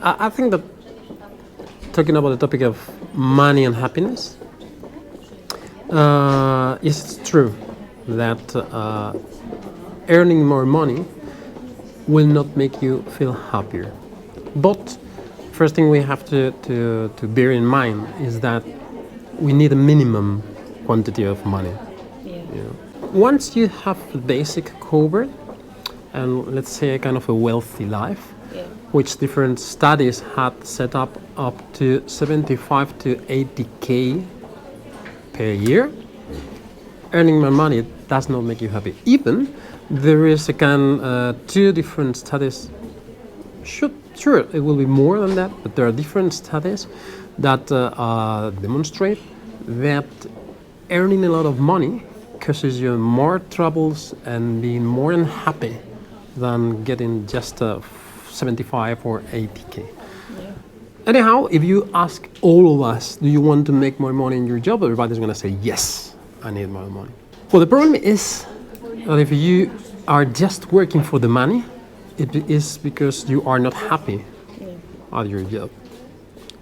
I think that talking about the topic of money and happiness, yes, it's true that earning more money will not make you feel happier. But first thing we have to bear in mind is that we need a minimum quantity of money. Yeah. You know. Once you have the basic covered, and let's say a kind of a wealthy life, Yeah. which different studies had set up to 75 to 80K per year, earning more money does not make you happy. Even there is a two different studies. Sure, it will be more than that, but there are different studies that demonstrate that earning a lot of money causes you more troubles and being more unhappy than getting just 75 or 80K. Yeah. Anyhow, if you ask all of us, do you want to make more money in your job? Everybody's going to say, yes, I need more money. Well, the problem is that if you are just working for the money, it is because you are not happy at your job.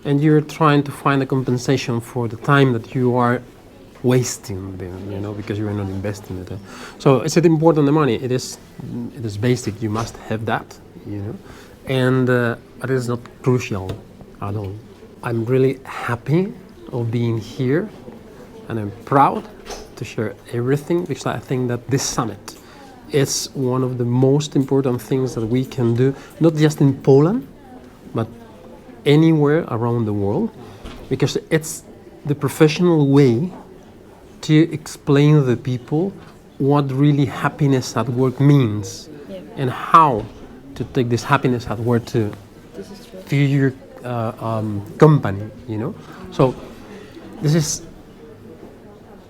And you're trying to find a compensation for the time that you are wasting there, because you are not investing it. So it's important, the money. It is basic. You must have that, and it is not crucial at all. I'm really happy of being here, and I'm proud to share everything, because I think that this summit is one of the most important things that we can do, not just in Poland, but anywhere around the world, because it's the professional way to explain to the people what really happiness at work means, and how to take this happiness at work to your company, So this is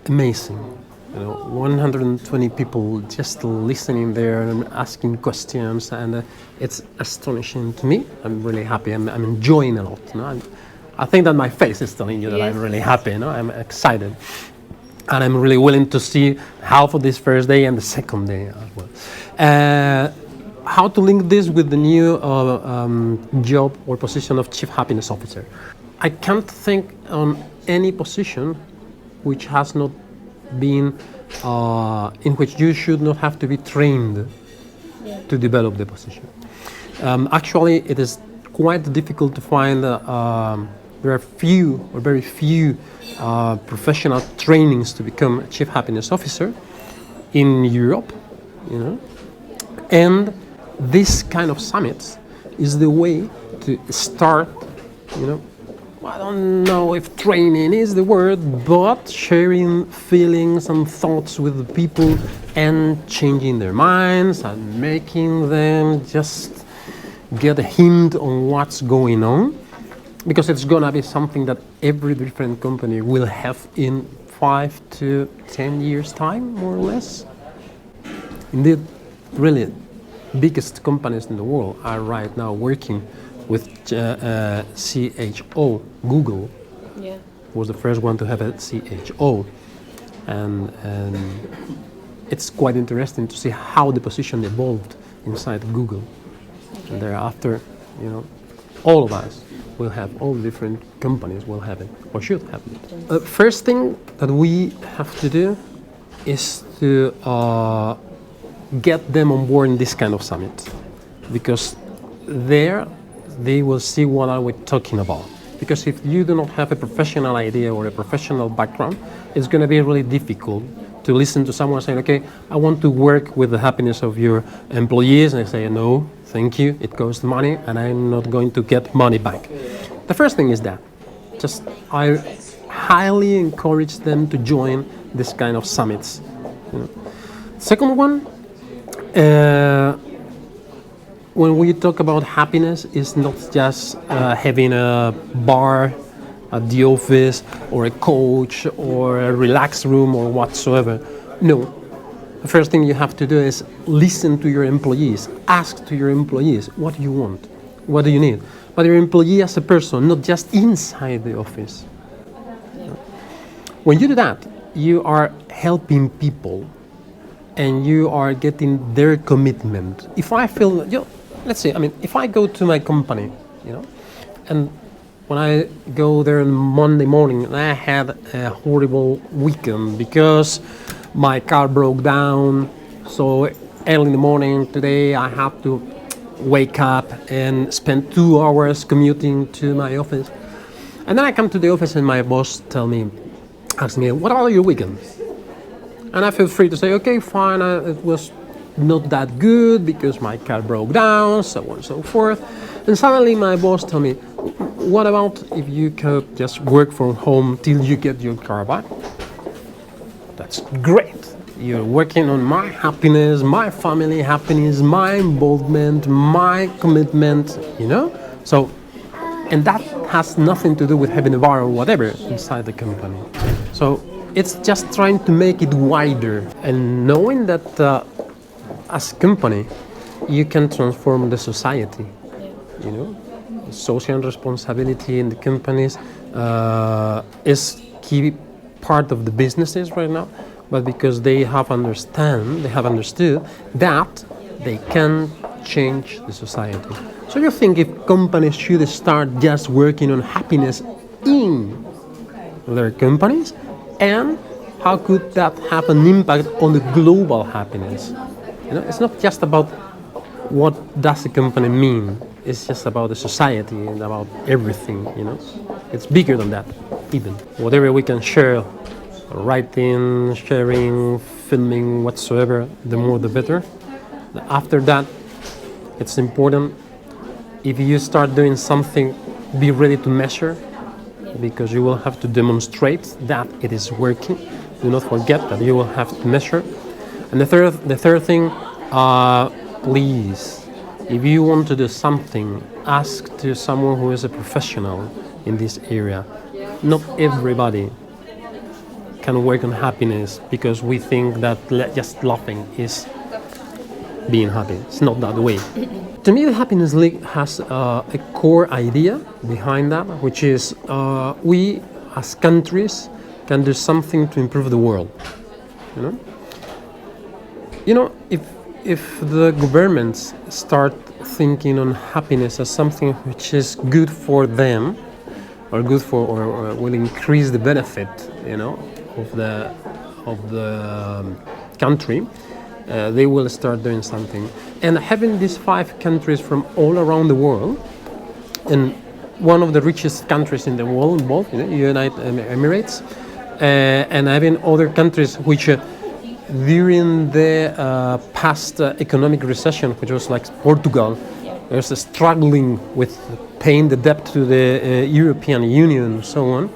amazing. 120 people just listening there and asking questions, and it's astonishing to me. I'm really happy. I'm enjoying a lot. I think that my face is telling you that I'm really happy. I'm excited, and I'm really willing to see half of this first day and the second day as well. How to link this with the new job or position of Chief Happiness Officer? I can't think on any position which has not been in which you should not have to be trained to develop the position. Actually, it is quite difficult to find. There are very few professional trainings to become a Chief Happiness Officer in Europe, and this kind of summits is the way to start, I don't know if training is the word, but sharing feelings and thoughts with the people and changing their minds and making them just get a hint on what's going on, because it's gonna be something that every different company will have in 5 to 10 years time, more or less. Indeed, really, biggest companies in the world are right now working with CHO. Google was the first one to have a CHO, and it's quite interesting to see how the position evolved inside Google. And thereafter, all of us will have, all different companies will have it, or should have it. First thing that we have to do is to get them on board in this kind of summit, because there they will see what are we talking about. Because if you do not have a professional idea or a professional background, it's going to be really difficult to listen to someone saying, okay, I want to work with the happiness of your employees, and I say, no, thank you, it costs money and I'm not going to get money back. The first thing is that I highly encourage them to join this kind of summits. Second one, when we talk about happiness, it's not just having a bar at the office or a coach or a relaxed room or whatsoever. No. The first thing you have to do is listen to your employees. Ask to your employees, what do you want? What do you need? But your employee as a person, not just inside the office. When you do that, you are helping people and you are getting their commitment. If I feel, let's say, if I go to my company, And when I go there on Monday morning, I had a horrible weekend because my car broke down. So early in the morning today, I had to wake up and spend 2 hours commuting to my office. And then I come to the office and my boss asks me, what are your weekends? And I feel free to say, okay, fine, it was not that good because my car broke down, so on and so forth. And suddenly my boss told me, what about if you could just work from home till you get your car back? That's great. You're working on my happiness, my family happiness, my involvement, my commitment, So, and that has nothing to do with having a bar or whatever inside the company. So it's just trying to make it wider and knowing that as a company, you can transform the society, Social responsibility in the companies is key part of the businesses right now, but because they have understood that they can change the society. So you think if companies should start just working on happiness in their companies, and how could that have an impact on the global happiness? It's not just about what does the company mean. It's just about the society and about everything, It's bigger than that, even. Whatever we can share, writing, sharing, filming, whatsoever, the more the better. After that, it's important, if you start doing something, be ready to measure, because you will have to demonstrate that it is working. Do not forget that you will have to measure. And the third thing, please, if you want to do something, ask to someone who is a professional in this area. Not everybody can work on happiness because we think that just laughing is being happy. It's not that way. To me, the Happiness League has a core idea behind that, which is we as countries can do something to improve the world. If the governments start thinking on happiness as something which is good for them, or will increase the benefit, of the country, they will start doing something. And having these 5 countries from all around the world, and one of the richest countries in the world involved, United Emirates, and having other countries which during the past economic recession, which was like Portugal, was struggling with paying the debt to the European Union and so on.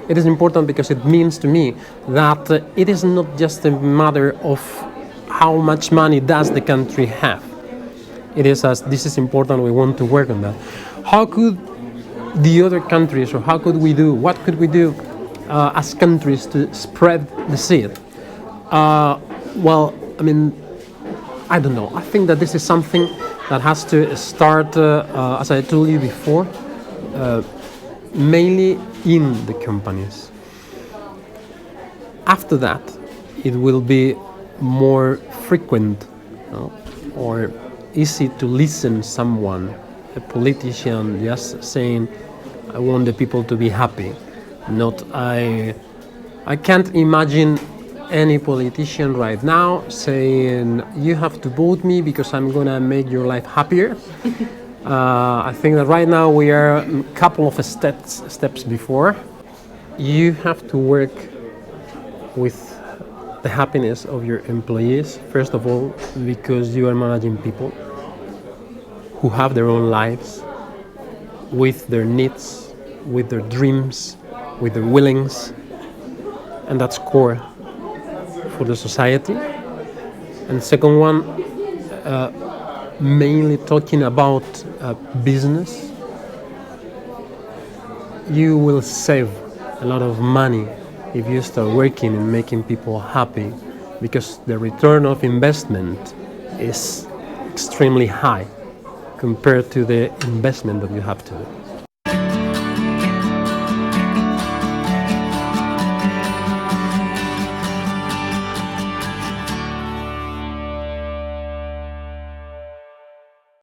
It is important because it means to me that it is not just a matter of how much money does the country have. It is this is important, we want to work on that. How could the other countries, or what could we do as countries to spread the seed? I don't know. I think that this is something that has to start, as I told you before, mainly in the companies. After that, it will be more frequent, or easy to listen someone, a politician, just saying, I want the people to be happy. I can't imagine any politician right now saying, you have to vote me because I'm going to make your life happier. I think that right now we are a couple of steps before. You have to work with the happiness of your employees, first of all, because you are managing people who have their own lives, with their needs, with their dreams, with their willings, and that's core for the society. And second one, mainly talking about business, you will save a lot of money if you start working and making people happy, because the return of investment is extremely high compared to the investment that you have to do.